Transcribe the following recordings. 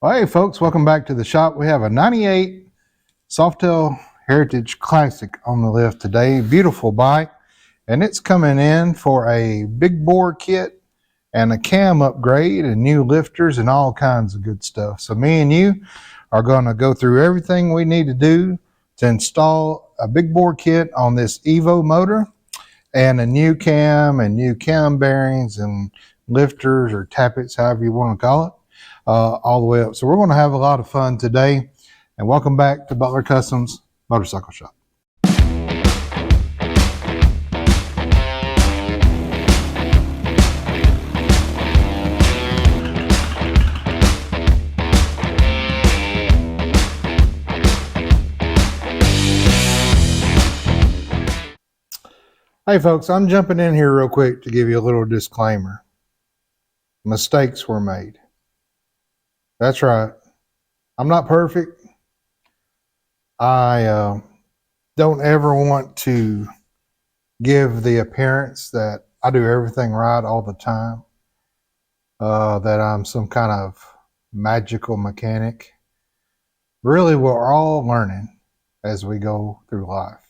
Well, hey folks, welcome back to the shop. We have a 98 Softail Heritage Classic on the lift today. Beautiful bike, and it's coming in for a big bore kit and a cam upgrade and new lifters and all kinds of good stuff. So me and you are going to go through everything we need to do to install a big bore kit on this Evo motor and a new cam and new cam bearings and lifters or tappets, however you want to call it. All the way up. So we're going to have a lot of fun today, and welcome back to Butler Customs Motorcycle Shop. Hey folks, I'm jumping in here real quick to give you a little disclaimer. Mistakes were made. That's right. I'm not perfect. I don't ever want to give the appearance that I do everything right all the time, that I'm some kind of magical mechanic. Really, we're all learning as we go through life.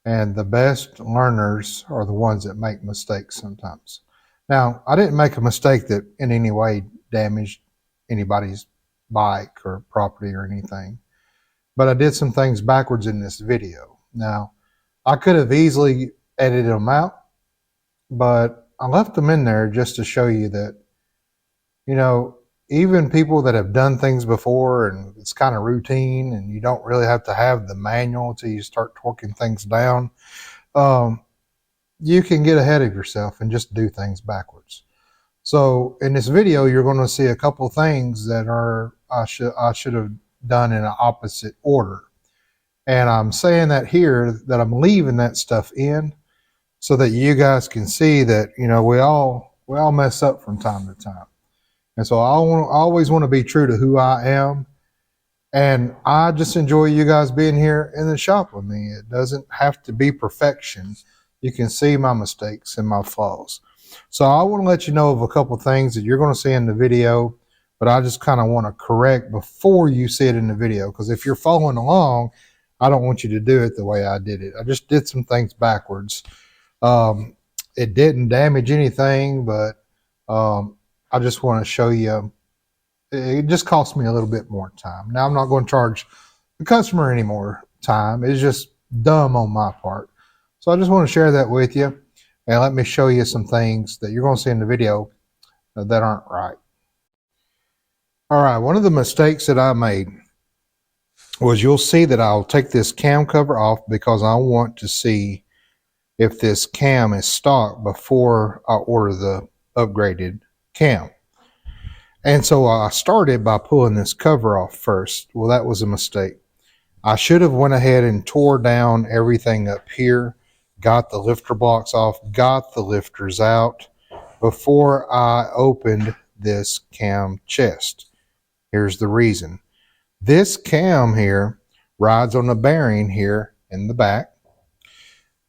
And the best learners are the ones that make mistakes sometimes. Now, I didn't make a mistake that in any way damaged anybody's bike or property or anything, but I did some things backwards in this video. Now, I could have easily edited them out, but I left them in there just to show you that, you know, even people that have done things before and it's kind of routine and you don't really have to have the manual until you start torquing things down, you can get ahead of yourself and just do things backwards. So in this video, you're going to see a couple of things that I should have done in an opposite order. And I'm saying that here, that I'm leaving that stuff in so that you guys can see that, you know, we all mess up from time to time. And so I always want to be true to who I am. And I just enjoy you guys being here in the shop with me. It doesn't have to be perfection. You can see my mistakes and my flaws. So I want to let you know of a couple of things that you're going to see in the video, but I just kind of want to correct before you see it in the video, because if you're following along, I don't want you to do it the way I did it. I just did some things backwards. It didn't damage anything, but I just want to show you, it just cost me a little bit more time. Now, I'm not going to charge the customer any more time. It's just dumb on my part. So I just want to share that with you. And let me show you some things that you're going to see in the video that aren't right. All right, one of the mistakes that I made was, you'll see that I'll take this cam cover off because I want to see if this cam is stock before I order the upgraded cam. And so I started by pulling this cover off first. Well, that was a mistake. I should have went ahead and tore down everything up here, got the lifter blocks off, got the lifters out before I opened this cam chest. Here's the reason. This cam here rides on the bearing here in the back,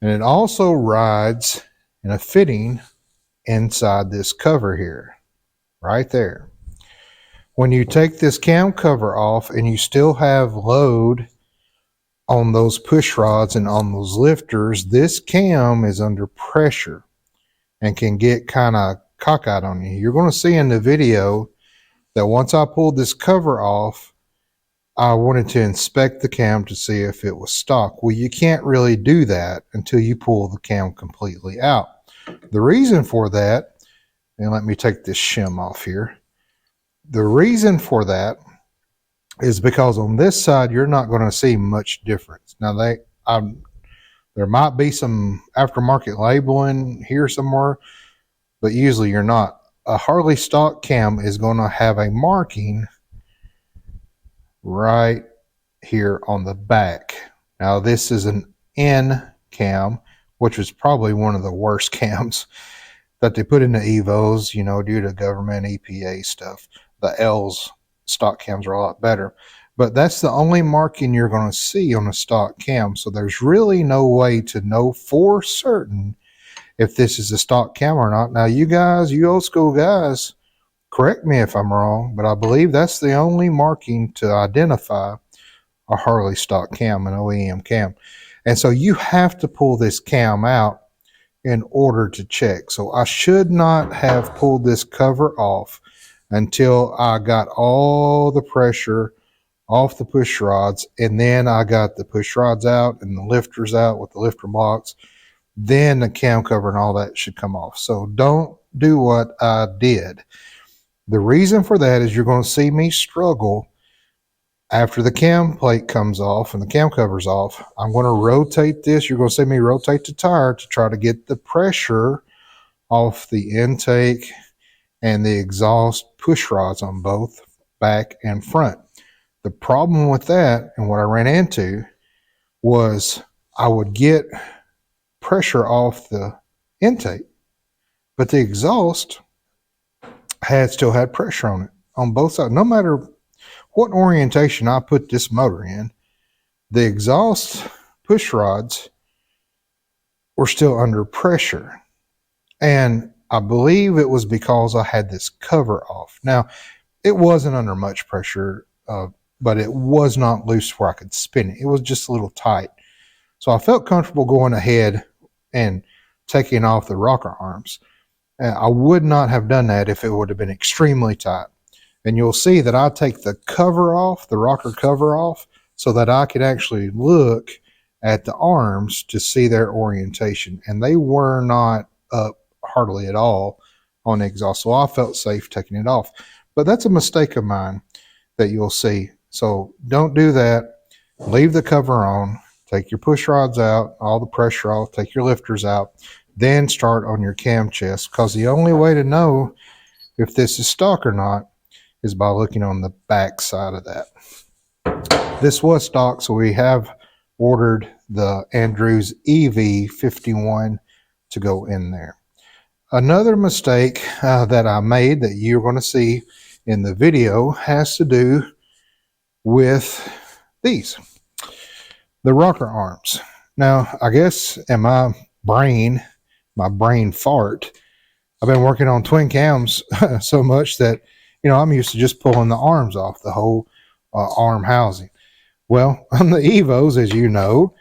and it also rides in a fitting inside this cover here, right there. When you take this cam cover off and you still have load on those push rods and on those lifters, this cam is under pressure and can get kind of cockeyed on you. You're going to see in the video that once I pulled this cover off, I wanted to inspect the cam to see if it was stock. Well, you can't really do that until you pull the cam completely out. The reason for that, and let me take this shim off here. The reason for that is because on this side, you're not going to see much difference. Now, there might be some aftermarket labeling here somewhere, but usually you're not. A Harley stock cam is going to have a marking right here on the back. Now, this is an N cam, which was probably one of the worst cams that they put in the Evos, you know, due to government EPA stuff. The L's stock cams are a lot better, but that's the only marking you're going to see on a stock cam. So there's really no way to know for certain if this is a stock cam or not. Now, you guys, you old school guys, correct me if I'm wrong, but I believe that's the only marking to identify a Harley stock cam, an OEM cam. And so you have to pull this cam out in order to check. So I should not have pulled this cover off until I got all the pressure off the push rods, and then I got the push rods out and the lifters out with the lifter blocks. Then the cam cover and all that should come off. So don't do what I did. The reason for that is you're going to see me struggle after the cam plate comes off and the cam cover's off. I'm going to rotate this. You're going to see me rotate the tire to try to get the pressure off the intake and the exhaust push rods on both back and front. The problem with that, and what I ran into, was I would get pressure off the intake, but the exhaust still had pressure on it on both sides. No matter what orientation I put this motor in, the exhaust push rods were still under pressure. And I believe it was because I had this cover off. Now, it wasn't under much pressure, but it was not loose where I could spin it. It was just a little tight. So I felt comfortable going ahead and taking off the rocker arms. I would not have done that if it would have been extremely tight. And you'll see that I take the cover off, the rocker cover off, so that I could actually look at the arms to see their orientation. And they were not up hardly at all on the exhaust. So I felt safe taking it off. But that's a mistake of mine that you'll see. So don't do that. Leave the cover on. Take your push rods out, all the pressure off, take your lifters out, then start on your cam chest, because the only way to know if this is stock or not is by looking on the back side of that. This was stock, so we have ordered the Andrews EV51 to go in there. Another mistake that I made that you're going to see in the video has to do with these. The rocker arms. Now, I guess in my brain fart, I've been working on twin cams so much that, I'm used to just pulling the arms off, the whole arm housing. Well, on the Evos, as you know,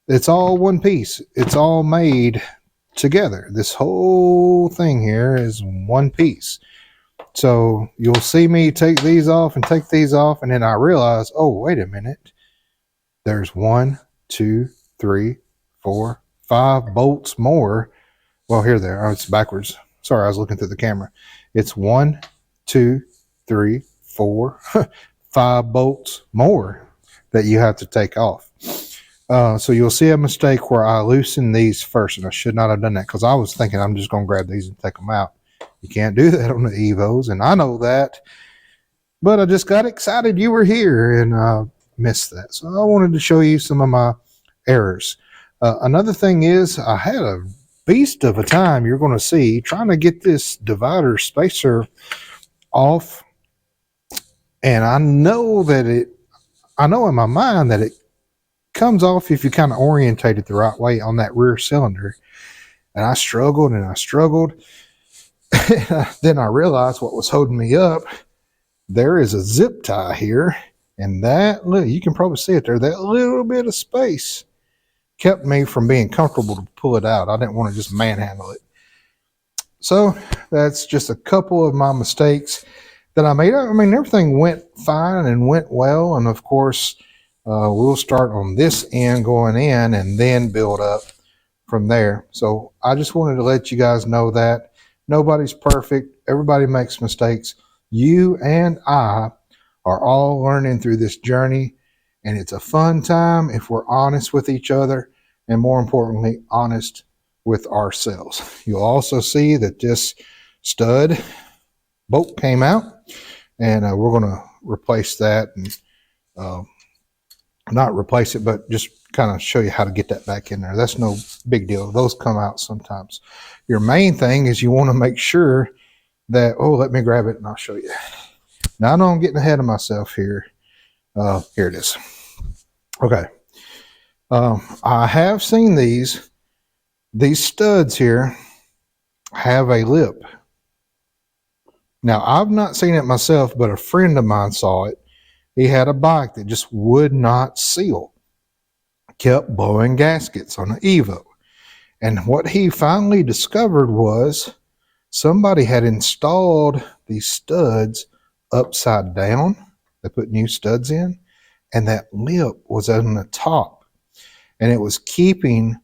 it's all one piece. It's all made together. This whole thing here is one piece. So you'll see me take these off and take these off, and then I realize, oh, wait a minute. There's 1, 2, 3, 4, 5 bolts more. Well, here they are. Oh, it's backwards. Sorry, I was looking through the camera. It's 1, 2, 3, 4, 5 bolts more that you have to take off. So you'll see a mistake where I loosen these first, and I should not have done that because I was thinking I'm just going to grab these and take them out. You can't do that on the Evos, and I know that. But I just got excited you were here, and missed that. So I wanted to show you some of my errors. Another thing is I had a beast of a time, you're going to see, trying to get this divider spacer off. And I know in my mind that it comes off if you kind of orientate it the right way on that rear cylinder. And I struggled and I struggled. Then I realized what was holding me up. There is a zip tie here. And that, you can probably see it there, that little bit of space kept me from being comfortable to pull it out. I didn't want to just manhandle it. So that's just a couple of my mistakes that I made. I mean, everything went fine and went well. And of course, we'll start on this end going in and then build up from there. So I just wanted to let you guys know that nobody's perfect. Everybody makes mistakes. You and I are all learning through this journey, and it's a fun time if we're honest with each other, and more importantly, honest with ourselves. You'll also see that this stud bolt came out, and we're going to replace that, and not replace it, but just kind of show you how to get that back in there. That's no big deal. Those come out sometimes. Your main thing is you want to make sure that, let me grab it and I'll show you. Now, I know I'm getting ahead of myself here. Here it is. Okay. I have seen these studs here have a lip. Now, I've not seen it myself, but a friend of mine saw it. He had a bike that just would not seal, kept blowing gaskets on an Evo. And what he finally discovered was somebody had installed these studs upside down. They put new studs in, and that lip was on the top. And it was keeping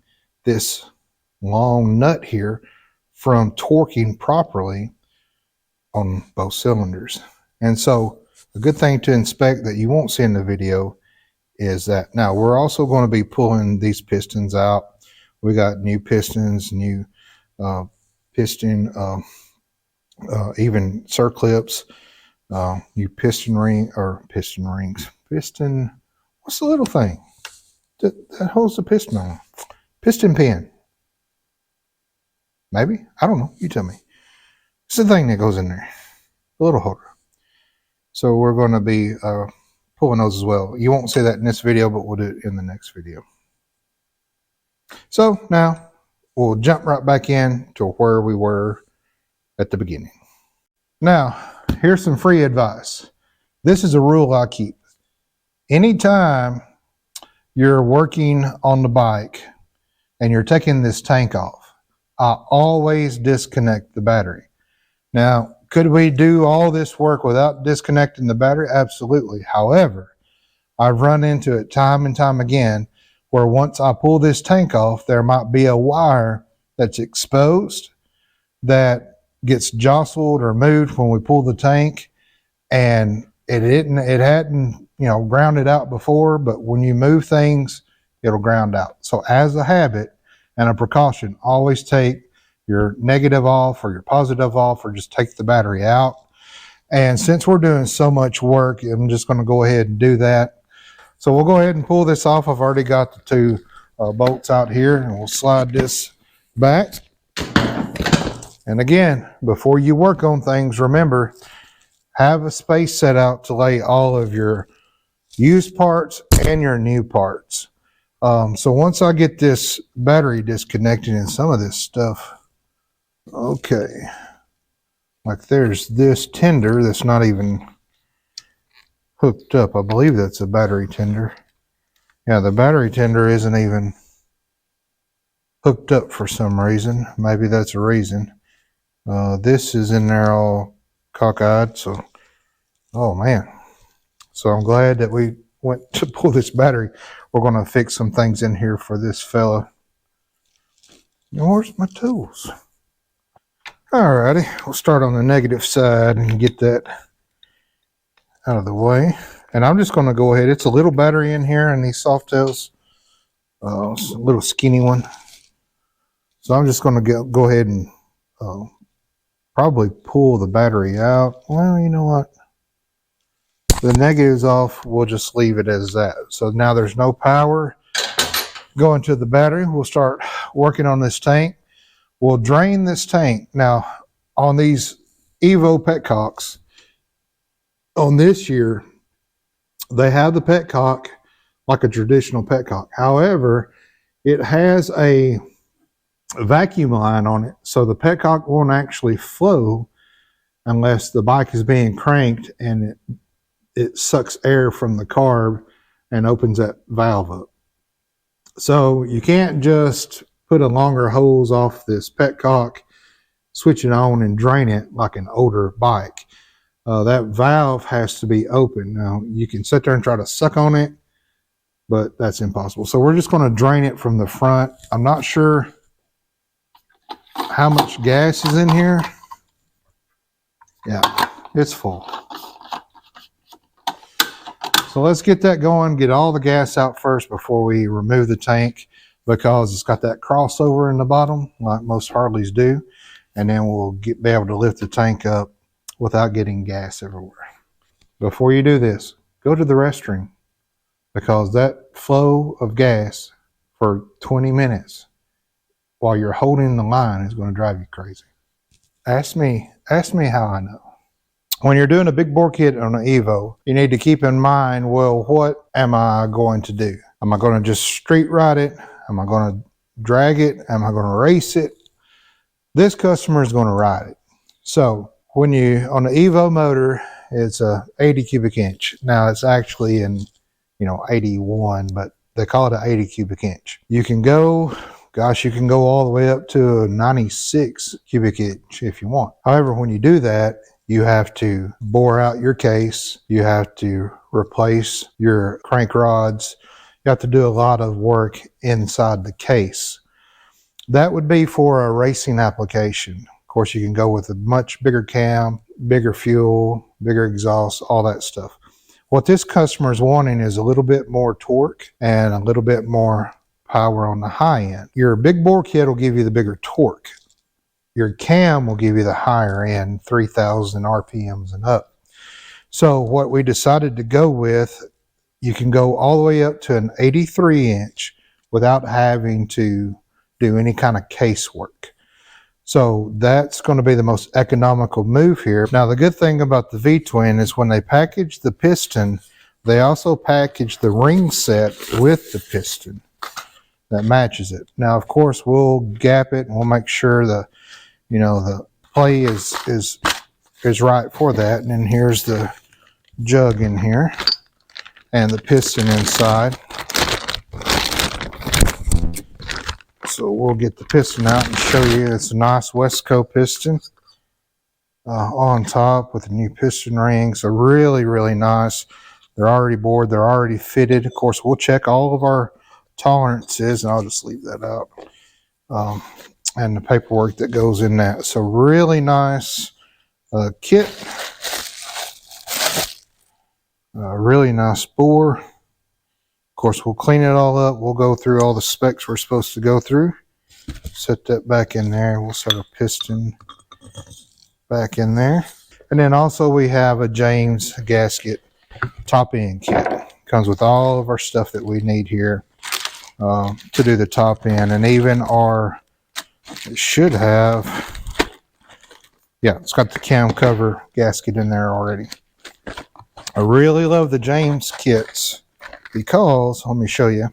this long nut here from torquing properly on both cylinders. And so a good thing to inspect that you won't see in the video is that now we're also going to be pulling these pistons out. We got new pistons, new piston, even circlips, new piston rings. What's the little thing that holds the piston on? Piston pin. Maybe? I don't know. You tell me. It's the thing that goes in there. The little holder. So we're going to be pulling those as well. You won't see that in this video, but we'll do it in the next video. So now we'll jump right back in to where we were at the beginning. Now, here's some free advice. This is a rule I keep. Anytime you're working on the bike and you're taking this tank off, I always disconnect the battery. Now, could we do all this work without disconnecting the battery? Absolutely. However, I've run into it time and time again where once I pull this tank off, there might be a wire that's exposed that gets jostled or moved when we pull the tank, and it hadn't, grounded out before, but when you move things, it'll ground out. So as a habit and a precaution, always take your negative off or your positive off, or just take the battery out. And since we're doing so much work, I'm just going to go ahead and do that. So we'll go ahead and pull this off. I've already got the two bolts out here, and we'll slide this back. And again, before you work on things, remember, have a space set out to lay all of your used parts and your new parts. So once I get this battery disconnected and some of this stuff, okay, like there's this tender that's not even hooked up. I believe that's a battery tender. Yeah, the battery tender isn't even hooked up for some reason. Maybe that's a reason. This is in there all cockeyed, so, oh man. So I'm glad that we went to pull this battery. We're going to fix some things in here for this fella. Where's my tools? Alrighty, we'll start on the negative side and get that out of the way. And I'm just going to go ahead. It's a little battery in here in these Softails. It's a little skinny one. So I'm just going to go ahead and probably pull the battery out. Well, you know what? The negative's off. We'll just leave it as that. So now there's no power going to the battery. We'll start working on this tank. We'll drain this tank. Now, on these Evo petcocks, on this year, they have the petcock like a traditional petcock. However, it has a vacuum line on it, so the petcock won't actually flow unless the bike is being cranked and it sucks air from the carb and opens that valve up. So you can't just put a longer hose off this petcock, switch it on and drain it like an older bike. That valve has to be open. Now you can sit there and try to suck on it, but that's impossible. So we're just going to drain it from the front. I'm not sure how much gas is in here. Yeah, it's full. So let's get that going, get all the gas out first before we remove the tank, because it's got that crossover in the bottom like most Harleys do, and then we'll be able to lift the tank up without getting gas everywhere. Before you do this, go to the restroom, because that flow of gas for 20 minutes while you're holding the line is going to drive you crazy. Ask me how I know. When you're doing a big bore kit on an Evo, you need to keep in mind, well, what am I going to do? Am I going to just street ride it? Am I going to drag it? Am I going to race it? This customer is going to ride it. So when you, on the Evo motor, it's a 80 cubic inch. Now it's actually in, 81, but they call it an 80 cubic inch. You can go, gosh, you can go all the way up to a 96 cubic inch if you want. However, when you do that, you have to bore out your case. You have to replace your crank rods. You have to do a lot of work inside the case. That would be for a racing application. Of course, you can go with a much bigger cam, bigger fuel, bigger exhaust, all that stuff. What this customer is wanting is a little bit more torque and a little bit more power on the high end. Your big bore kit will give you the bigger torque. Your cam will give you the higher end, 3,000 RPMs and up. So what we decided to go with, you can go all the way up to an 83 inch without having to do any kind of case work. So that's going to be the most economical move here. Now, the good thing about the V-twin is when they package the piston, they also package the ring set with the piston that matches it. Now, of course, we'll gap it and we'll make sure the play is right for that. And then here's the jug in here and the piston inside. So we'll get the piston out and show you. It's a nice Westco piston on top with the new piston rings. They're really, really nice. They're already bored. They're already fitted. Of course, we'll check all of our tolerances, and I'll just leave that out. And the paperwork that goes in that. So really nice kit. Really nice bore. Of course, we'll clean it all up. We'll go through all the specs we're supposed to go through. Set that back in there. We'll set a piston back in there. And then also we have a James gasket top end kit. Comes with all of our stuff that we need here to do the top end. And even it should have, yeah, it's got the cam cover gasket in there already. I really love the James kits because, let me show you,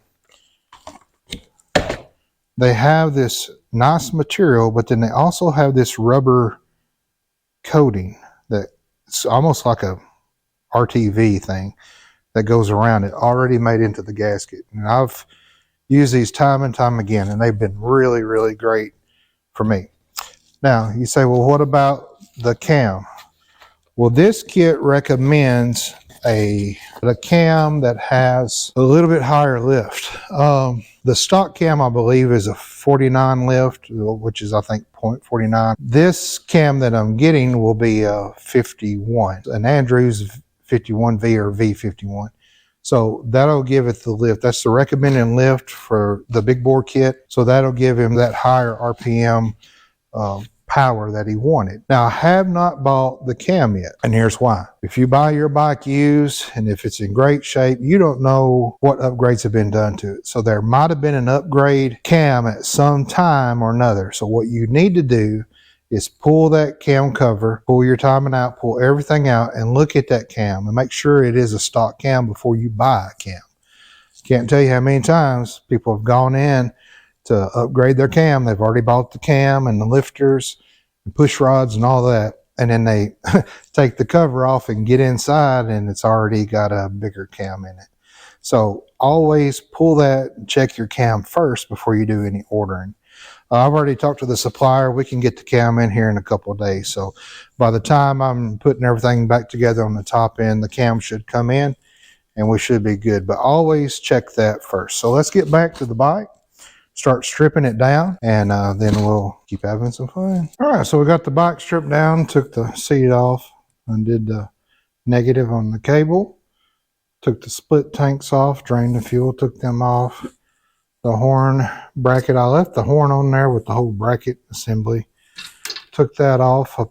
they have this nice material, but then they also have this rubber coating that it's almost like a RTV thing that goes around it, already made into the gasket. And I've used these time and time again, and they've been really, really great for me. Now, you say, well, what about the cam? Well, this kit recommends a cam that has a little bit higher lift. The stock cam, I believe, is a 49 lift, which is, I think, 0.49. This cam that I'm getting will be a 51, an Andrews 51V or V51. So that'll give it the lift. That's the recommended lift for the big bore kit. So that'll give him that higher RPM power that he wanted. Now, I have not bought the cam yet, and here's why. If you buy your bike used, and if it's in great shape, you don't know what upgrades have been done to it. So there might have been an upgrade cam at some time or another. So what you need to do is pull that cam cover, pull your timing out, pull everything out, and look at that cam and make sure it is a stock cam before you buy a cam. Can't tell you how many times people have gone in to upgrade their cam. They've already bought the cam and the lifters and push rods and all that, and then they take the cover off and get inside and it's already got a bigger cam in it. So always pull that and check your cam first before you do any ordering. I've already talked to the supplier. We can get the cam in here in a couple of days. So by the time I'm putting everything back together on the top end, the cam should come in and we should be good. But always check that first. So let's get back to the bike, start stripping it down, and then we'll keep having some fun. All right, so we got the bike stripped down, took the seat off, undid the negative on the cable, took the split tanks off, drained the fuel, took them off. The horn bracket, I left the horn on there with the whole bracket assembly. Took that off. I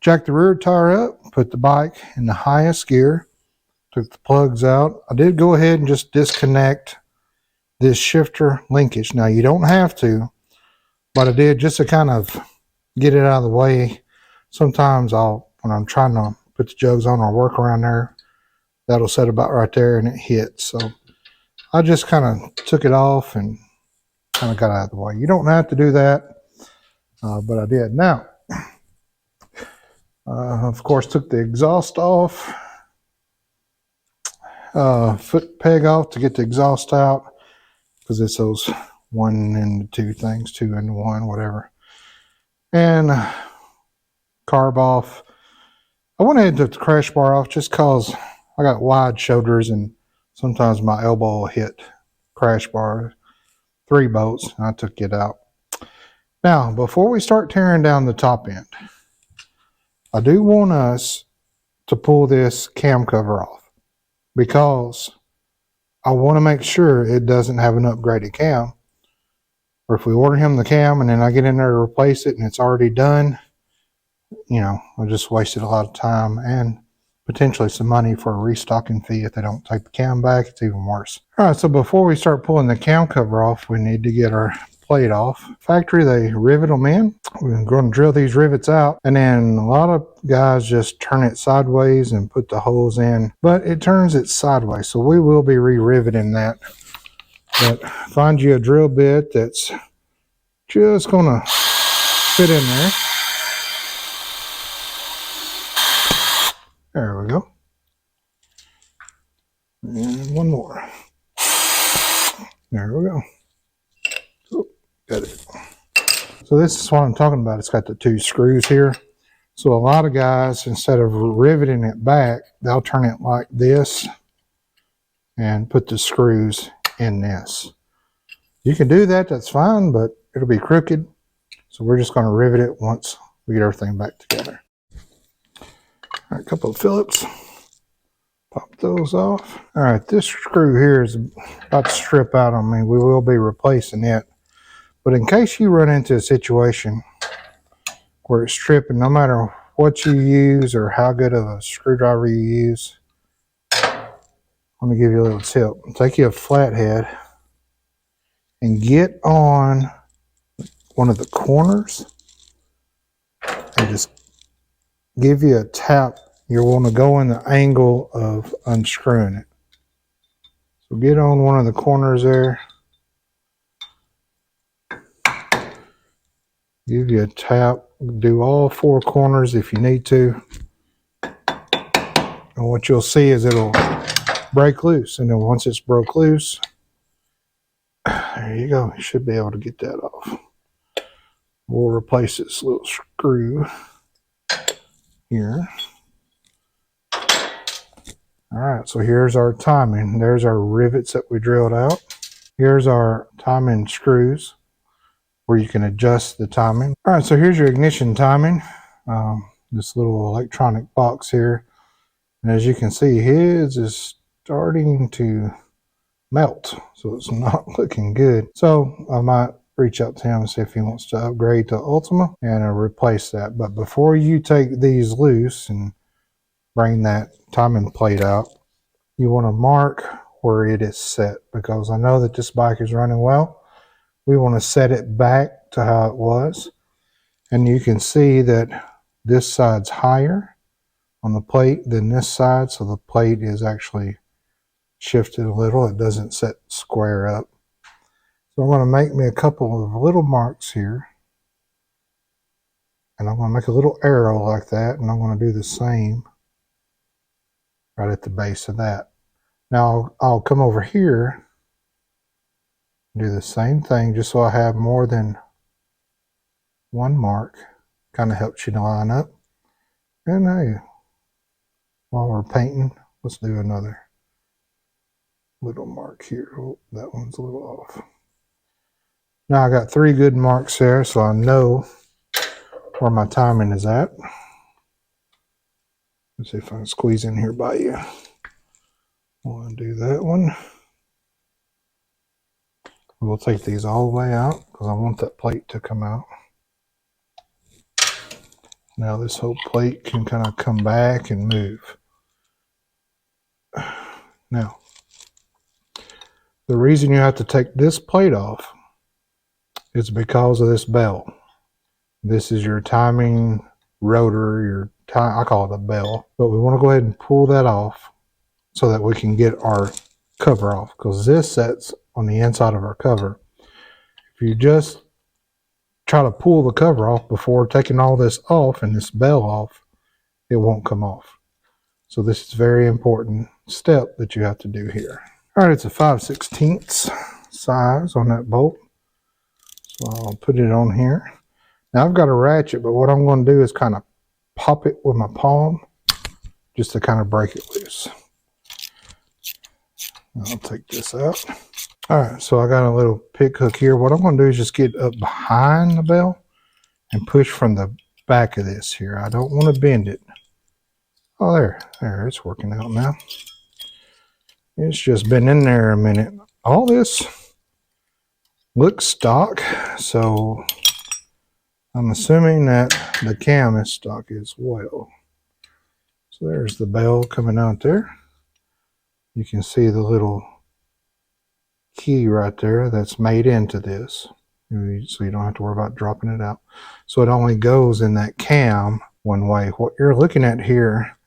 jacked the rear tire up, put the bike in the highest gear, took the plugs out. I did go ahead and just disconnect this shifter linkage. Now, you don't have to, but I did just to kind of get it out of the way. Sometimes when I'm trying to put the jugs on or work around there, that'll set about right there and it hits. So I just kind of took it off and kind of got out of the way. You don't have to do that, but I did. Now, Of course, took the exhaust off, foot peg off to get the exhaust out, because it's those 1 and 2 things, 2 and 1, whatever. And carb off. I went ahead and took the crash bar off just because I got wide shoulders and sometimes my elbow will hit crash bar. 3 bolts, and I took it out. Now, before we start tearing down the top end, I do want us to pull this cam cover off, because I want to make sure it doesn't have an upgraded cam. Or if we order him the cam and then I get in there to replace it and it's already done, you know, I just wasted a lot of time and potentially some money for a restocking fee. If they don't take the cam back, it's even worse. All right, so before we start pulling the cam cover off, we need to get our plate off. Factory, they rivet them in. We're going to drill these rivets out, and then a lot of guys just turn it sideways and put the holes in, but it turns it sideways, so we will be re-riveting that. But find you a drill bit that's just going to fit in there. There we go. And one more. There we go. Oh, got it. So this is what I'm talking about. It's got the 2 screws here. So a lot of guys, instead of riveting it back, they'll turn it like this and put the screws in this. You can do that, that's fine, but it'll be crooked. So we're just going to rivet it once we get everything back together. All right, a couple of Phillips. Pop those off. All right, this screw here is about to strip out on me. We will be replacing it. But in case you run into a situation where it's stripping, no matter what you use or how good of a screwdriver you use, let me give you a little tip. Take you a flathead and get on one of the corners and just give you a tap. You'll want to go in the angle of unscrewing it. So get on one of the corners there. Give you a tap. Do all 4 corners if you need to. And what you'll see is it'll break loose. And then once it's broke loose, there you go. You should be able to get that off. We'll replace this little screw here. All right, so here's our timing. There's our rivets that we drilled out. Here's our timing screws where you can adjust the timing. All right, so here's your ignition timing. This little electronic box here. And as you can see, his is starting to melt, so it's not looking good. So I might reach out to him and see if he wants to upgrade to Ultima and replace that. But before you take these loose and bring that timing plate out, you want to mark where it is set, because I know that this bike is running well. We want to set it back to how it was, and you can see that this side's higher on the plate than this side, so the plate is actually shifted a little. It doesn't set square up. So I'm going to make me a couple of little marks here, and I'm going to make a little arrow like that, and I'm going to do the same right at the base of that. Now I'll come over here and do the same thing, just so I have more than one mark. Kind of helps you to line up. And hey, while we're painting, let's do another little mark here. Oh, that one's a little off. Now I got 3 good marks there, so I know where my timing is at. Let's see if I can squeeze in here by you. I want to do that one. We'll take these all the way out because I want that plate to come out. Now this whole plate can kind of come back and move. Now, the reason you have to take this plate off is because of this bell. This is your timing rotor, I call it a bell, but we want to go ahead and pull that off so that we can get our cover off, because this sets on the inside of our cover. If you just try to pull the cover off before taking all this off and this bell off, it won't come off. So this is a very important step that you have to do here. All right, it's a 5/16 size on that bolt. So I'll put it on here. Now I've got a ratchet, but what I'm going to do is kind of pop it with my palm just to kind of break it loose. I'll take this out. All right, so I got a little pick hook here. What I'm going to do is just get up behind the bell and push from the back of this here. I don't want to bend it. Oh, there, it's working out now. It's just been in there a minute. All this looks stock, so I'm assuming that the cam is stock as well. So there's the bell coming out there. You can see the little key right there that's made into this, so you don't have to worry about dropping it out. So it only goes in that cam one way. What you're looking at here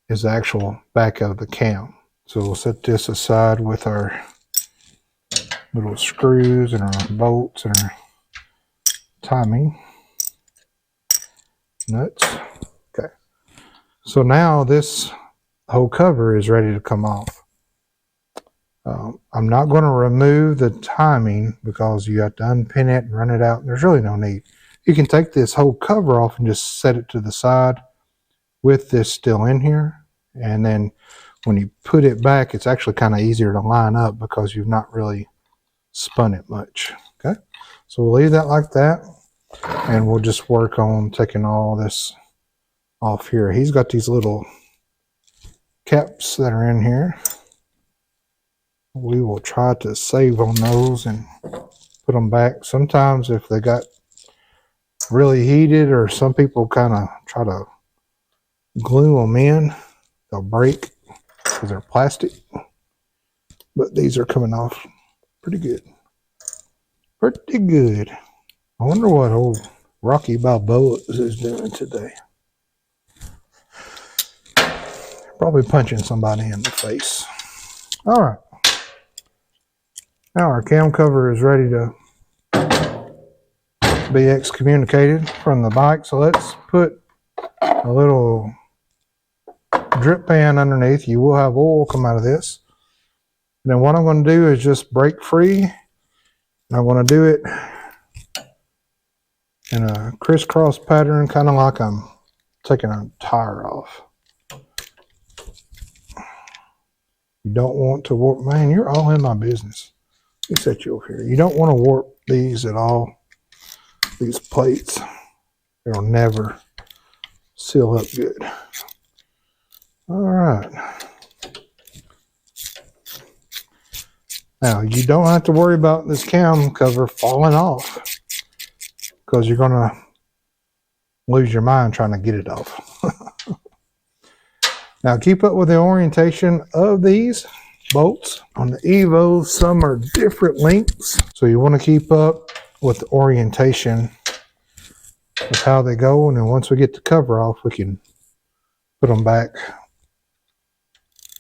is the actual back of the cam. So we'll set this aside with our little screws and our bolts and our timing nuts. Okay, so now this whole cover is ready to come off. I'm not going to remove the timing because you have to unpin it and run it out. There's really no need. You can take this whole cover off and just set it to the side with this still in here, and then when you put it back, it's actually kind of easier to line up because you've not really spun it much. Okay, so we'll leave that like that, and we'll just work on taking all this off here. He's got these little caps that are in here. We will try to save on those and put them back. Sometimes if they got really heated, or some people kind of try to glue them in, they'll break because they're plastic. But these are coming off pretty good. Pretty good. I wonder what old Rocky Balboa is doing today. Probably punching somebody in the face. All right. Now our cam cover is ready to be excommunicated from the bike. So let's put a little drip pan underneath. You will have oil come out of this. And then what I'm going to do is just break free. And I'm going to do it in a crisscross pattern, kind of like I'm taking a tire off. You don't want to warp. Man, you're all in my business. Let me set you over here. You don't want to warp these at all. These plates, they'll never seal up good. All right. Now, you don't have to worry about this cam cover falling off because you're going to lose your mind trying to get it off. Now, keep up with the orientation of these bolts. On the Evos, some are different lengths, so you want to keep up with the orientation of how they go, and then once we get the cover off, we can put them back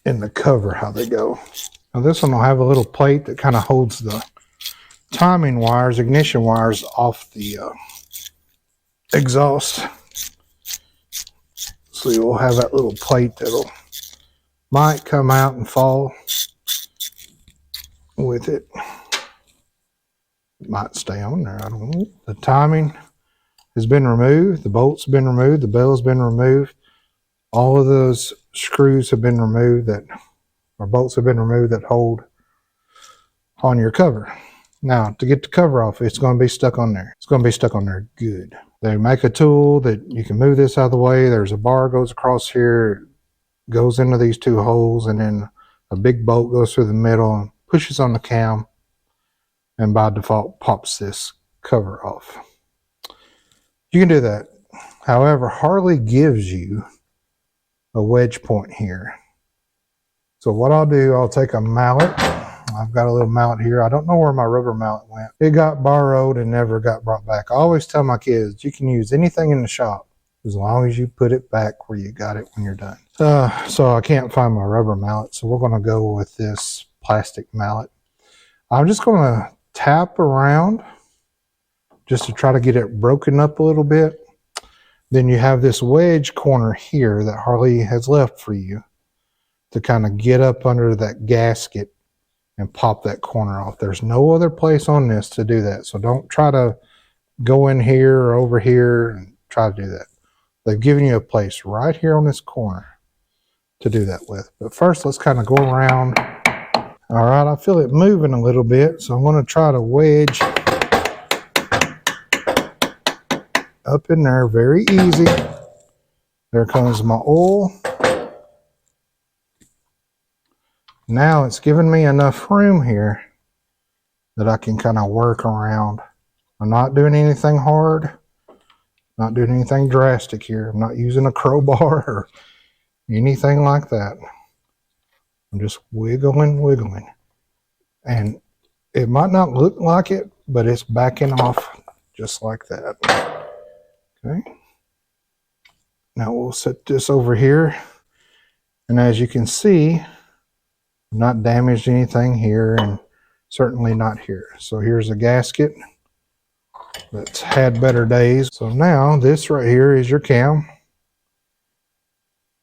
in the cover how they go. Now this one will have a little plate that kind of holds the timing wires, ignition wires off the exhaust. So you'll have that little plate that'll might come out and fall with it. It might stay on there, I don't know. The timing has been removed, the bolt's been removed, the bell's been removed. All of those screws have been removed or bolts have been removed that hold on your cover. Now, to get the cover off, it's going to be stuck on there. It's going to be stuck on there good. They make a tool that you can move this out of the way. There's a bar goes across here, goes into these two holes, and then a big bolt goes through the middle and pushes on the cam, and by default pops this cover off. You can do that. However, Harley gives you a wedge point here. So what I'll do, I'll take a mallet. I've got a little mallet here. I don't know where my rubber mallet went. It got borrowed and never got brought back. I always tell my kids, you can use anything in the shop as long as you put it back where you got it when you're done. So I can't find my rubber mallet, so we're going to go with this plastic mallet. I'm just going to tap around just to try to get it broken up a little bit. Then you have this wedge corner here that Harley has left for you to kind of get up under that gasket and pop that corner off. There's no other place on this to do that. So don't try to go in here or over here and try to do that. They've given you a place right here on this corner to do that with. But first, let's kind of go around. All right, I feel it moving a little bit, so I'm going to try to wedge up in there. Very easy. There comes my oil. Now it's giving me enough room here that I can kind of work around. I'm not doing anything hard, not doing anything drastic here. I'm not using a crowbar or anything like that. I'm just wiggling. And it might not look like it, but it's backing off just like that. Okay. Now we'll set this over here. And as you can see, I've not damaged anything here and certainly not here. So here's a gasket that's had better days. So now this right here is your cam.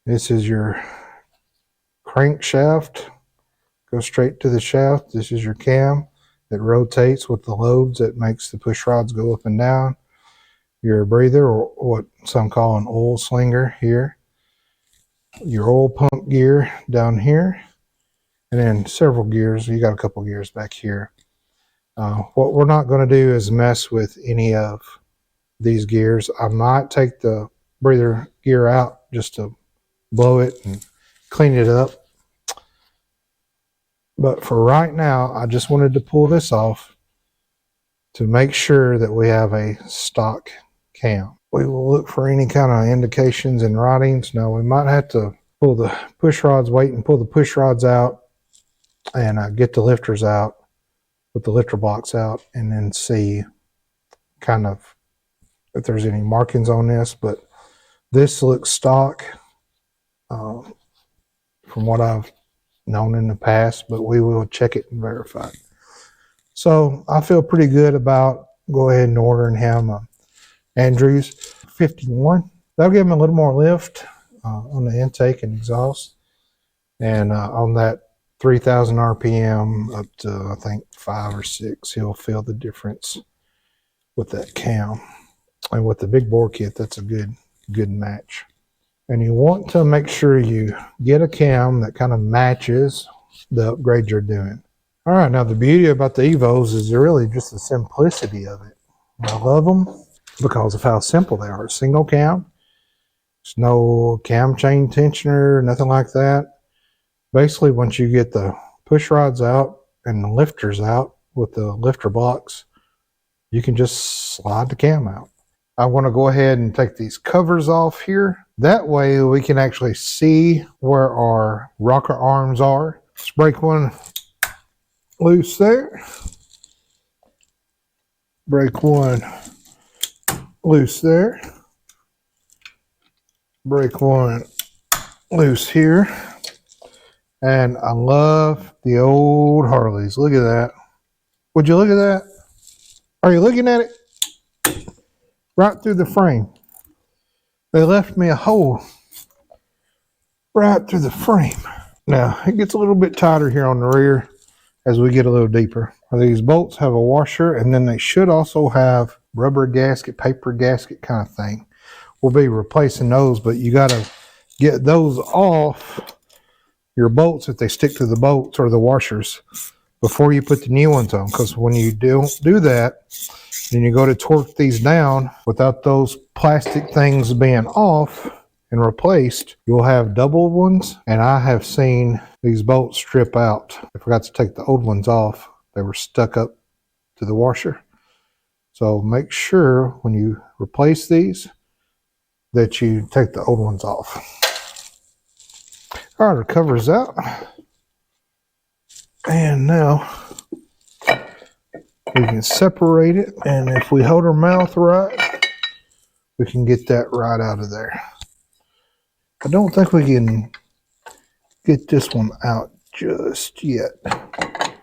This is your crankshaft. Go straight to the shaft. This is your cam that rotates with the lobes that makes the push rods go up and down. Your breather, or what some call an oil slinger here. Your oil pump gear down here. And then several gears. You got a couple gears back here. What we're not going to do is mess with any of these gears. I might take the breather gear out just to blow it and clean it up. But for right now, I just wanted to pull this off to make sure that we have a stock cam. We will look for any kind of indications and writings. Now we might have to pull the push rods, wait and pull the push rods out and get the lifters out, put the lifter blocks out, and then see kind of if there's any markings on this. But this looks stock from what I've known in the past, but we will check it and verify it. So I feel pretty good about go ahead and ordering him Andrews 51. That'll give him a little more lift on the intake and exhaust, and on that 3,000 RPM up to I think 5 or 6, he'll feel the difference with that cam. And with the big bore kit, that's a good match. And you want to make sure you get a cam that kind of matches the upgrade you're doing. All right, now the beauty about the Evos is really just the simplicity of it. I love them because of how simple they are. Single cam, there's no cam chain tensioner, nothing like that. Basically, once you get the push rods out and the lifters out with the lifter blocks, you can just slide the cam out. I want to go ahead and take these covers off here. That way we can actually see where our rocker arms are. Let's break one loose there. Break one loose there. Break one loose here. And I love the old Harleys. Look at that. Would you look at that? Are you looking at it? Right through the frame. They left me a hole right through the frame. Now, it gets a little bit tighter here on the rear as we get a little deeper. These bolts have a washer, and then they should also have rubber gasket, paper gasket kind of thing. We'll be replacing those, but you got to get those off your bolts if they stick to the bolts or the washers before you put the new ones on, because when you don't do that, then you go to torque these down without those plastic things being off and replaced, you'll have double ones. And I have seen these bolts strip out. I forgot to take the old ones off. They were stuck up to the washer. So make sure when you replace these that you take the old ones off. All right, our cover's out. And now we can separate it. And if we hold our mouth right, we can get that right out of there. I don't think we can get this one out just yet. I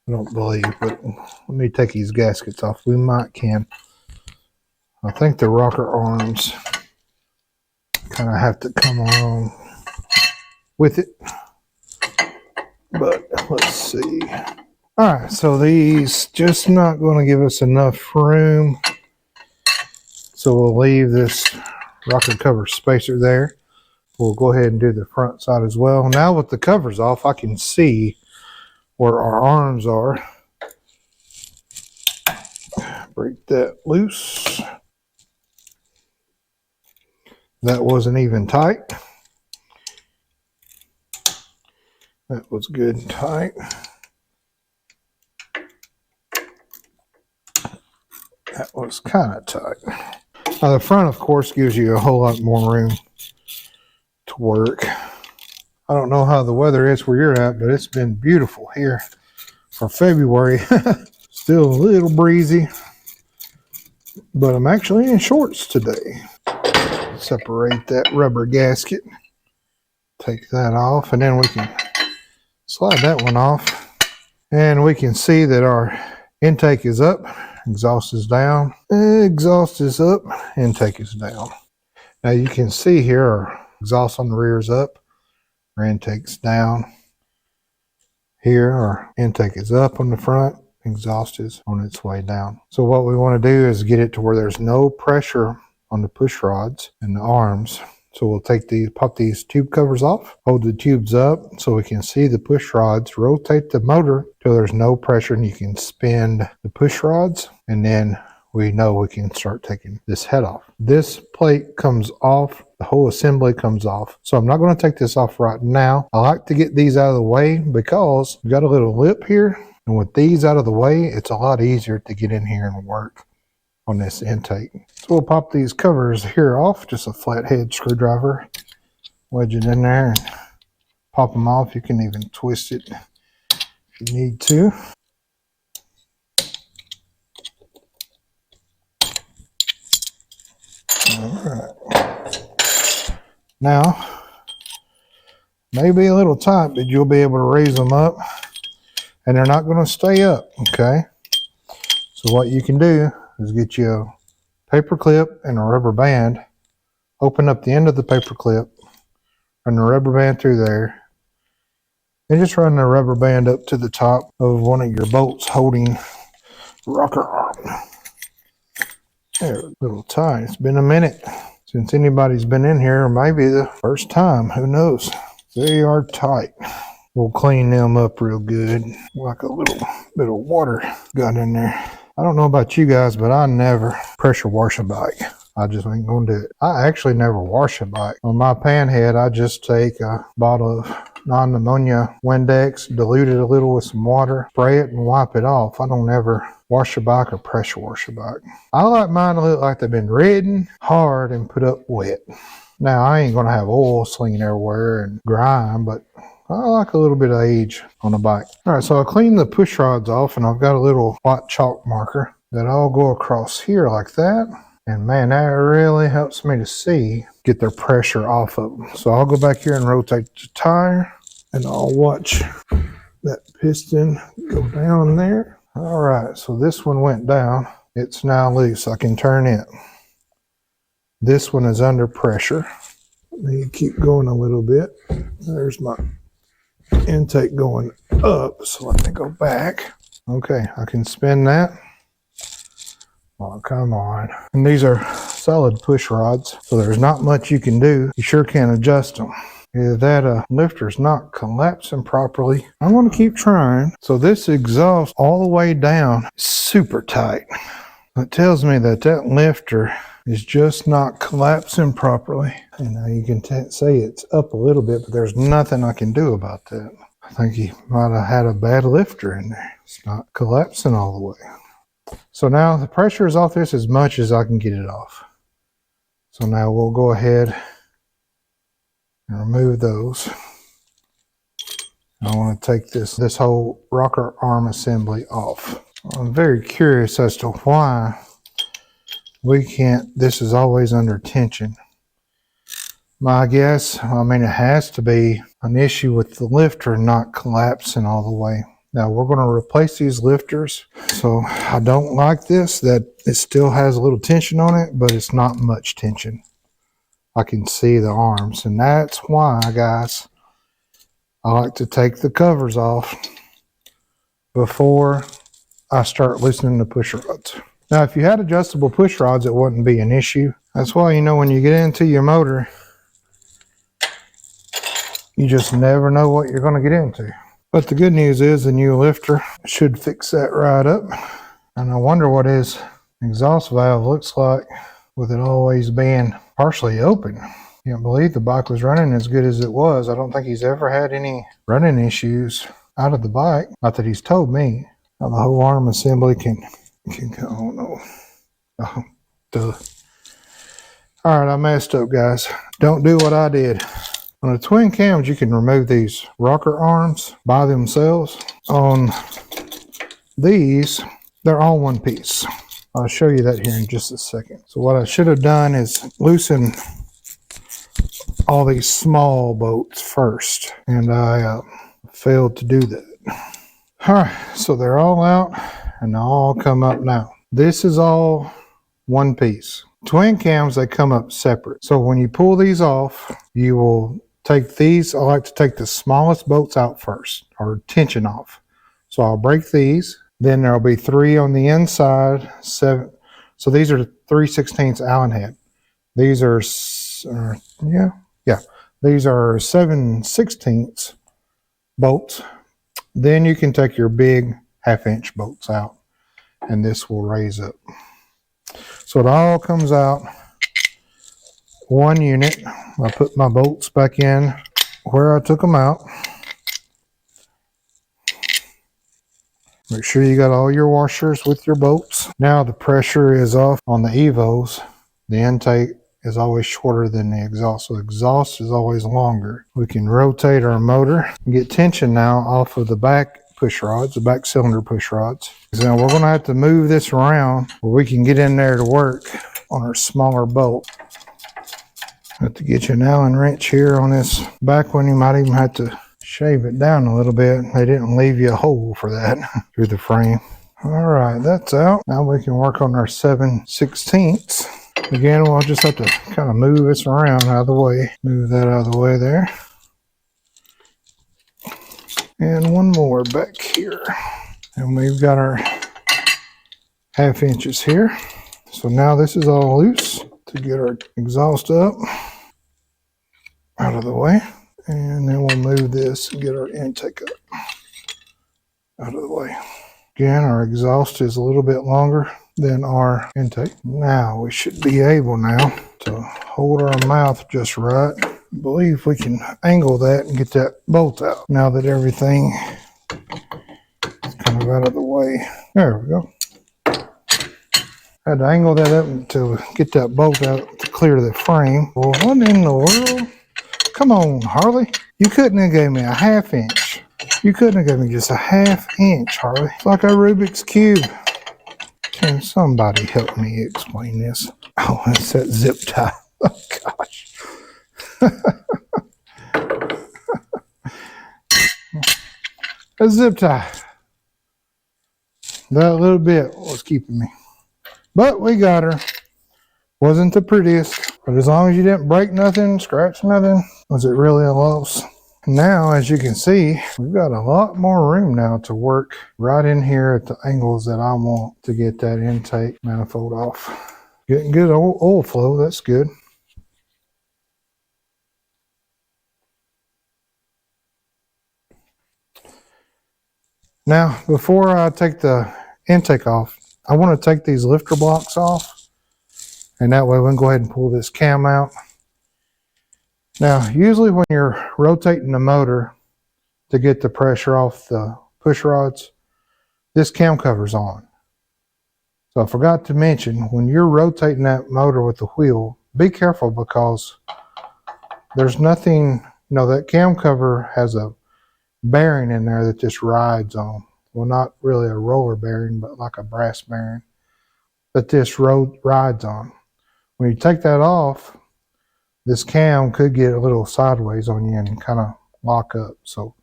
don't believe, but let me take these gaskets off. We might can. I think the rocker arms kind of have to come along with it. But let's see. All right, so these just not going to give us enough room. So we'll leave this rocker cover spacer there. We'll go ahead and do the front side as well. Now with the covers off, I can see where our arms are. Break that loose. That wasn't even tight. That was good and tight. That was kind of tight. Now the front, of course, gives you a whole lot more room to work. I don't know how the weather is where you're at, but it's been beautiful here for February. Still a little breezy, but I'm actually in shorts today. Separate that rubber gasket. Take that off, and then we can slide that one off. And we can see that our intake is up, exhaust is down, exhaust is up, intake is down. Now you can see here our exhaust on the rear is up, our intake's down. Here our intake is up on the front, exhaust is on its way down. So what we want to do is get it to where there's no pressure on the push rods and the arms. So we'll pop these tube covers off, hold the tubes up so we can see the push rods, rotate the motor till there's no pressure, and you can spin the push rods, and then we know we can start taking this head off. This plate comes off, the whole assembly comes off. So I'm not going to take this off right now. I like to get these out of the way because we got a little lip here, and with these out of the way, it's a lot easier to get in here and work on this intake. So we'll pop these covers here off, just a flathead screwdriver, wedge it in there and pop them off. You can even twist it if you need to. All right. Now, maybe a little tight, but you'll be able to raise them up and they're not going to stay up, okay? So what you can do is get you a paper clip and a rubber band, open up the end of the paper clip, run the rubber band through there, and just run the rubber band up to the top of one of your bolts holding the rocker arm. There, a little tight. It's been a minute since anybody's been in here, maybe the first time, who knows. They are tight. We'll clean them up real good, like a little bit of water got in there. I don't know about you guys, but I never pressure wash a bike. I just ain't gonna do it. I actually never wash a bike. On my pan head, I just take a bottle of non-ammonia Windex, dilute it a little with some water, spray it and wipe it off. I don't ever wash a bike or pressure wash a bike. I like mine to look like they've been ridden hard and put up wet. Now, I ain't gonna have oil slinging everywhere and grime, but I like a little bit of age on a bike. All right, so I cleaned the push rods off, and I've got a little white chalk marker that I'll go across here like that. And man, that really helps me to see, get their pressure off of them. So I'll go back here and rotate the tire, and I'll watch that piston go down there. All right, so this one went down. It's now loose. I can turn it. This one is under pressure. Let me keep going a little bit. There's my intake going up, so let me go back. Okay, I can spin that. Oh, come on. And these are solid push rods, so there's not much you can do. You sure can adjust them. Either that lifter's not collapsing properly. I'm going to keep trying. So this exhaust all the way down is super tight. It tells me that that lifter is just not collapsing properly. And now you can say it's up a little bit, but there's nothing I can do about that. I think he might have had a bad lifter in there. It's not collapsing all the way. So now the pressure is off this as much as I can get it off. So now we'll go ahead and remove those. I want to take this whole rocker arm assembly off. I'm very curious as to why we can't, this is always under tension. My guess, I mean, it has to be an issue with the lifter not collapsing all the way. Now we're going to replace these lifters. So I don't like this, that it still has a little tension on it, but it's not much tension. I can see the arms. And that's why, guys, I like to take the covers off before I start loosening the push rods. Now, if you had adjustable push rods, it wouldn't be an issue. That's why, you know, when you get into your motor, you just never know what you're going to get into. But the good news is the new lifter should fix that right up. And I wonder what his exhaust valve looks like with it always being partially open. Can't believe the bike was running as good as it was. I don't think he's ever had any running issues out of the bike. Not that he's told me. Now the whole arm assembly can go. Oh no. Oh, duh. All right, I messed up, guys. Don't do what I did. On the twin cams, you can remove these rocker arms by themselves. On these, they're all one piece. I'll show you that here in just a second. So what I should have done is loosen all these small bolts first, and I failed to do that. All right, so they're all out, and they all come up now. This is all one piece. Twin cams, they come up separate. So when you pull these off, you will take these. I like to take the smallest bolts out first, or tension off. So I'll break these. Then there'll be 3 on the inside, 7. So these are 3/16 Allen head. These are, these are 7/16 bolts. Then you can take your big 1/2-inch bolts out, and this will raise up. So it all comes out one unit. I put my bolts back in where I took them out. Make sure you got all your washers with your bolts. Now the pressure is off on the Evos. The intake is always shorter than the exhaust, so the exhaust is always longer. We can rotate our motor and get tension now off of the back push rods, the back cylinder push rods. So we're going to have to move this around where we can get in there to work on our smaller bolt. Have to get you an Allen wrench here on this back one. You might even have to shave it down a little bit. They didn't leave you a hole for that through the frame. All right, that's out. Now we can work on our 7/16. Again, we'll just have to kind of move this around out of the way. Move that out of the way there. And one more back here. And we've got our 1/2 inches here. So now this is all loose to get our exhaust up out of the way. And then we'll move this and get our intake up out of the way. Again, our exhaust is a little bit longer than our intake. Now we should be able now to hold our mouth just right. I believe we can angle that and get that bolt out now that everything is kind of out of the way. There we go. I had to angle that up to get that bolt out to clear the frame. Well, what in the world? Come on, Harley. You couldn't have gave me a 1/2 inch. You couldn't have given me just a 1/2 inch, Harley. It's like a Rubik's Cube. Can somebody help me explain this? Oh, it's that zip tie. Oh, gosh. A zip tie. That little bit was keeping me. But we got her. Wasn't the prettiest, but as long as you didn't break nothing, scratch nothing, was it really a loss? Now, as you can see, we've got a lot more room now to work right in here at the angles that I want to get that intake manifold off. Getting good oil flow, that's good. Now, before I take the intake off, I want to take these lifter blocks off. And that way we can go ahead and pull this cam out. Now, usually when you're rotating the motor to get the pressure off the push rods, this cam cover's on. So I forgot to mention, when you're rotating that motor with the wheel, be careful because there's nothing, that cam cover has a bearing in there that just rides on. Well, not really a roller bearing, but like a brass bearing that this rides on. When you take that off, this cam could get a little sideways on you and kind of lock up. So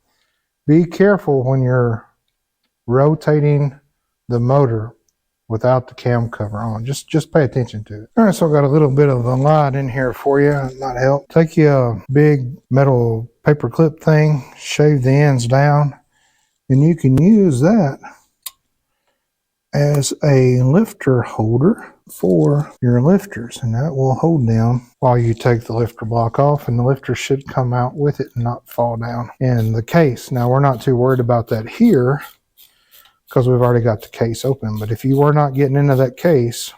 be careful when you're rotating the motor without the cam cover on. Just pay attention to it. All right, so I got a little bit of a light in here for you. It might help. Take you a big metal paper clip thing, shave the ends down, and you can use that as a lifter holder for your lifters, and that will hold them while you take the lifter block off, and the lifter should come out with it and not fall down in the case. Now, we're not too worried about that here because we've already got the case open, but if you were not getting into that case,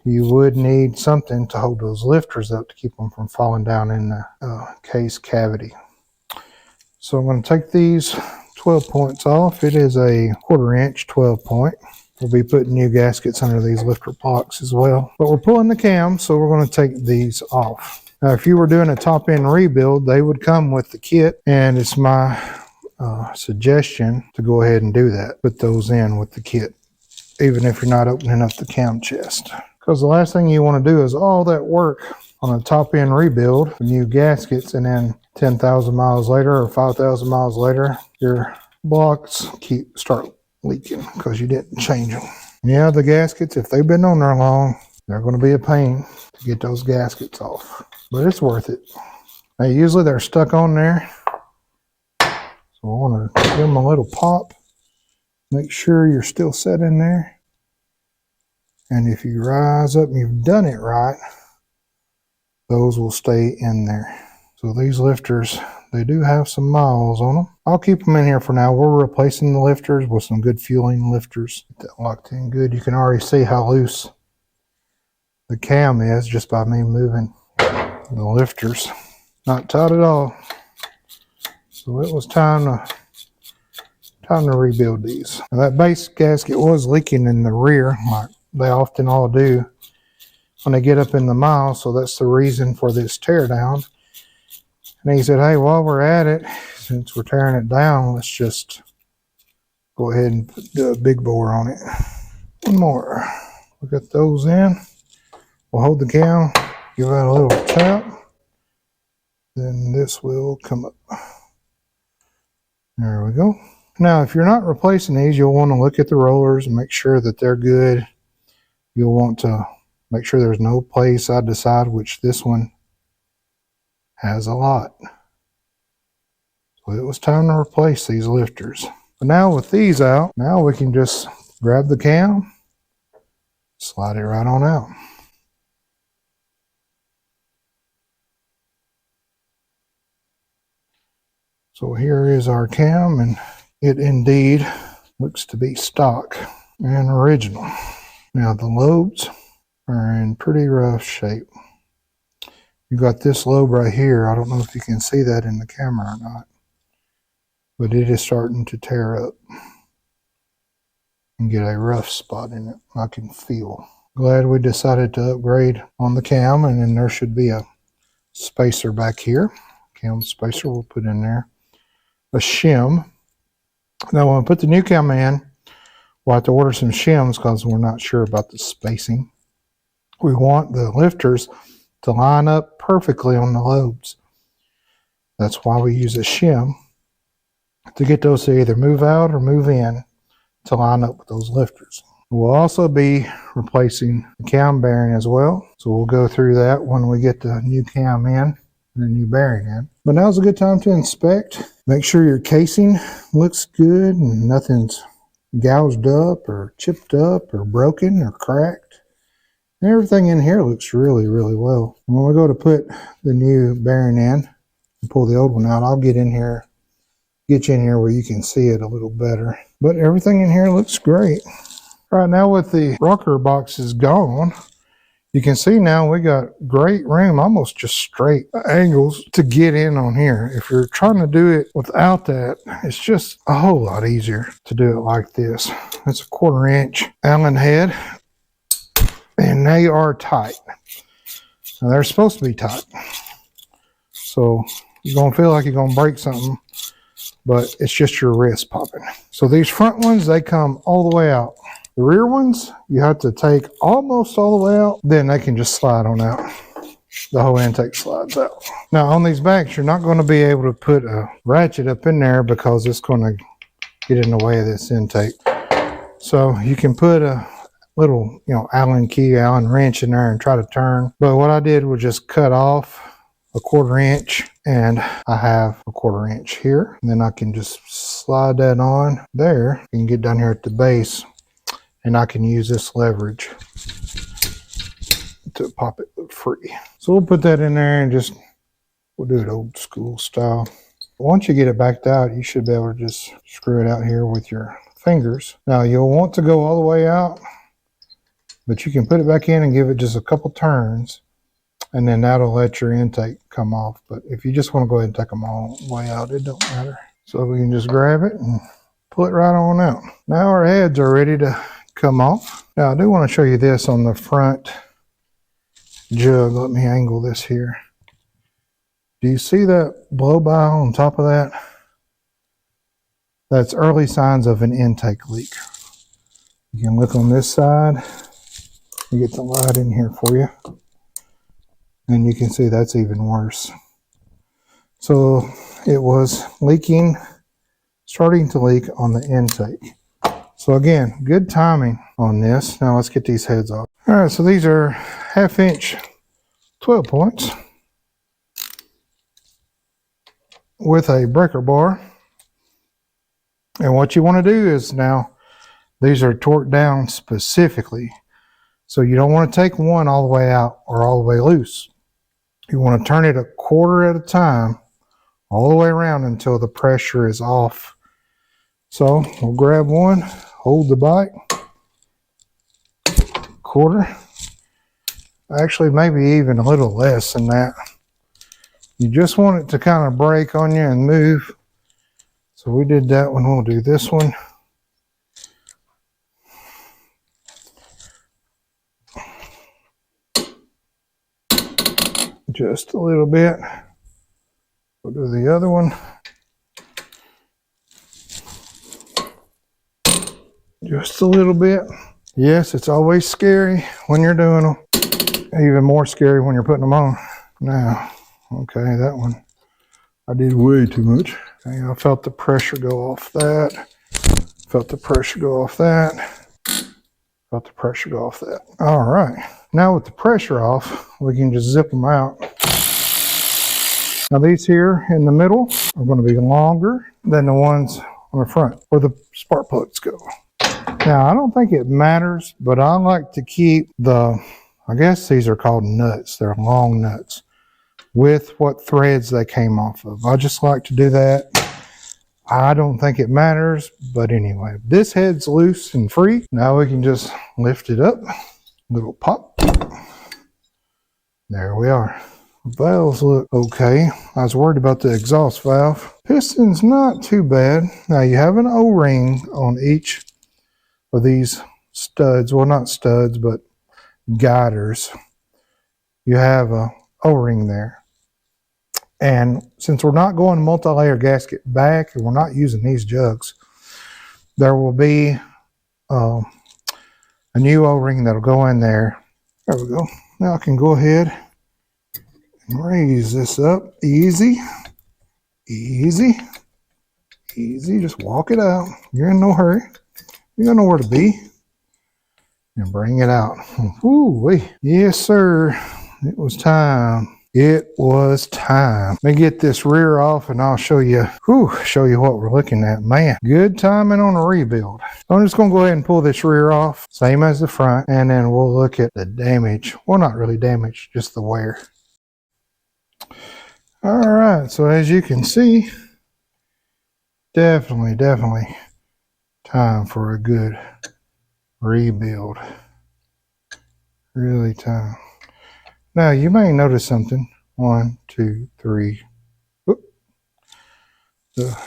you would need something to hold those lifters up to keep them from falling down in the case cavity. So I'm going to take these 12 points off. It is a 1/4 inch 12 point. We'll be putting new gaskets under these lifter blocks as well. But we're pulling the cam, so we're going to take these off. Now, if you were doing a top end rebuild, they would come with the kit, and it's my suggestion to go ahead and do that. Put those in with the kit, even if you're not opening up the cam chest. Because the last thing you want to do is all that work on a top end rebuild, new gaskets, and then 10,000 miles later or 5,000 miles later, your blocks start leaking because you didn't change them. Yeah, the gaskets, if they've been on there long, they're going to be a pain to get those gaskets off, but it's worth it. Now, usually they're stuck on there, so I want to give them a little pop. Make sure you're still set in there, and if you rise up and you've done it right, those will stay in there. So these lifters, they do have some miles on them. I'll keep them in here for now. We're replacing the lifters with some good fueling lifters. Get that locked in good. You can already see how loose the cam is just by me moving the lifters. Not tight at all. So it was time to rebuild these. Now that base gasket was leaking in the rear, like they often all do when they get up in the mile. So that's the reason for this tear down. And he said, hey, while we're at it, since we're tearing it down, let's just go ahead and do a big bore on it. One more. We'll get those in. We'll hold the cam, give that a little tap. Then this will come up. There we go. Now, if you're not replacing these, you'll want to look at the rollers and make sure that they're good. You'll want to make sure there's no play side to side, which this one has a lot. So it was time to replace these lifters. But now with these out, now we can just grab the cam, slide it right on out. So here is our cam, and it indeed looks to be stock and original. Now the lobes are in pretty rough shape. You got this lobe right here. I don't know if you can see that in the camera or not, but it is starting to tear up and get a rough spot in it. I can feel. Glad we decided to upgrade on the cam, and then there should be a spacer back here. Cam spacer we'll put in there. A shim. Now when I put the new cam in, we'll have to order some shims because we're not sure about the spacing. We want the lifters to line up perfectly on the lobes. That's why we use a shim to get those to either move out or move in to line up with those lifters. We'll also be replacing the cam bearing as well. So we'll go through that when we get the new cam in and the new bearing in. But now's a good time to inspect. Make sure your casing looks good and nothing's gouged up or chipped up or broken or cracked. And everything in here looks really, really well. When we go to put the new bearing in and pull the old one out, I'll get you in here where you can see it a little better. But everything in here looks great. Right now with the rocker boxes gone, you can see now we got great room, almost just straight angles to get in on here. If you're trying to do it without that, it's just a whole lot easier to do it like this. It's a 1/4 inch Allen head, and they are tight. Now they're supposed to be tight. So you're gonna feel like you're gonna break something, but it's just your wrist popping. So these front ones, they come all the way out. The rear ones, you have to take almost all the way out, then they can just slide on out. The whole intake slides out. Now on these backs, you're not going to be able to put a ratchet up in there because it's going to get in the way of this intake. So you can put a little, Allen key, Allen wrench in there and try to turn. But what I did was just cut off a 1/4 inch, and I have a 1/4 inch here. And then I can just slide that on there. You can get down here at the base, and I can use this leverage to pop it free. So we'll put that in there and we'll do it old school style. Once you get it backed out, you should be able to just screw it out here with your fingers. Now you'll want to go all the way out, but you can put it back in and give it just a couple turns, and then that'll let your intake come off. But if you just want to go ahead and take them all the way out, it don't matter. So we can just grab it and pull it right on out. Now our heads are ready to come off. Now I do want to show you this on the front jug. Let me angle this here. Do you see that blow by on top of that? That's early signs of an intake leak. You can look on this side. We get the light in here for you. And you can see that's even worse. So it was leaking, starting to leak on the intake. So again, good timing on this. Now let's get these heads off. All right, so these are 1/2 inch 12 points with a breaker bar. And what you want to do is, now these are torqued down specifically. So you don't want to take one all the way out or all the way loose. You want to turn it a 1/4 at a time, all the way around until the pressure is off. So we'll grab one, hold the bite, 1/4. Actually, maybe even a little less than that. You just want it to kind of break on you and move. So we did that one. We'll do this one. Just a little bit. We'll do the other one. Just a little bit. Yes, it's always scary when you're doing them. Even more scary when you're putting them on. Now, okay, that one I did way too much. Okay, I felt the pressure go off that. Felt the pressure go off that. Felt the pressure go off that. All right. Now with the pressure off, we can just zip them out. Now these here in the middle are going to be longer than the ones on the front where the spark plugs go. Now I don't think it matters, but I like to keep I guess these are called nuts. They're long nuts with what threads they came off of. I just like to do that. I don't think it matters, but anyway, this head's loose and free. Now we can just lift it up. Little pop. There we are. Valves look okay. I was worried about the exhaust valve. Piston's not too bad. Now you have an O-ring on each of these studs. Well, not studs, but guiders. You have a O-ring there. And since we're not going multi-layer gasket back and we're not using these jugs, there will be a new O-ring that'll go in there. There we go. Now I can go ahead and raise this up. Easy, easy, easy. Just walk it out. You're in no hurry. You got nowhere to be. And bring it out. Ooh-wee. Yes, sir. It was time. It was time. Let me get this rear off and I'll show you what we're looking at. Man, good timing on a rebuild. So I'm just going to go ahead and pull this rear off, same as the front, and then we'll look at the damage. Well, not really damage, just the wear. All right, so as you can see, definitely time for a good rebuild. Really time. Now you may notice something. 1, 2, 3. Oop. The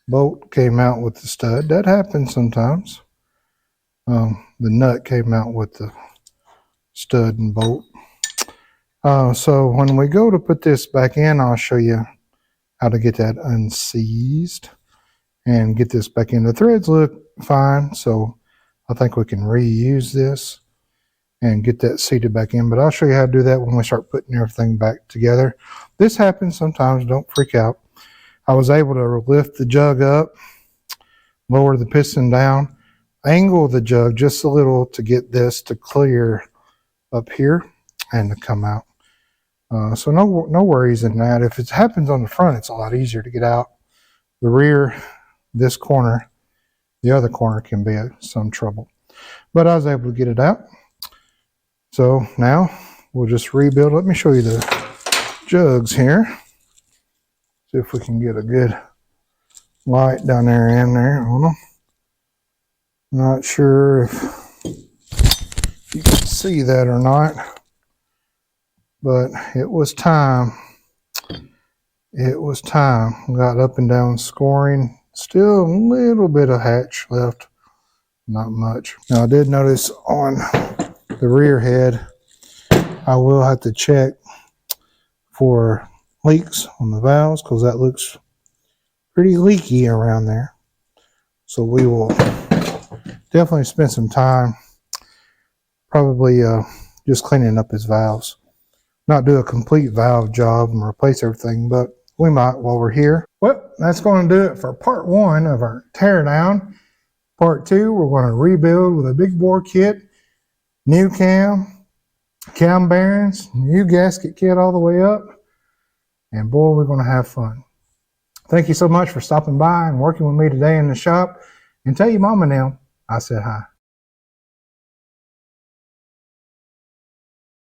bolt came out with the stud. That happens sometimes. The nut came out with the stud and bolt. So when we go to put this back in, I'll show you how to get that unseized and get this back in. The threads look fine, so I think we can reuse this and get that seated back in. But I'll show you how to do that when we start putting everything back together. This happens sometimes. Don't freak out. I was able to lift the jug up, lower the piston down. angle the jug just a little to get this to clear up here and to come out. So no worries in that. If it happens on the front, it's a lot easier to get out. The rear, this corner, the other corner can be some trouble. But I was able to get it out. So now we'll just rebuild. Let me show you the jugs here. See if we can get a good light down there and there on them. Not sure if you can see that or not, but it was time. It was time. Got up and down scoring. Still a little bit of hatch left. Not much. Now I did notice on the rear head, I will have to check for leaks on the valves because that looks pretty leaky around there. So we will definitely spend some time probably just cleaning up his valves. Not do a complete valve job and replace everything, but we might while we're here. Well, that's going to do it for part 1 of our teardown. Part 2, we're going to rebuild with a big bore kit, new cam bearings, new gasket kit all the way up, and boy, we're going to have fun. Thank you so much for stopping by and working with me today in the shop. And tell your mama now I said hi.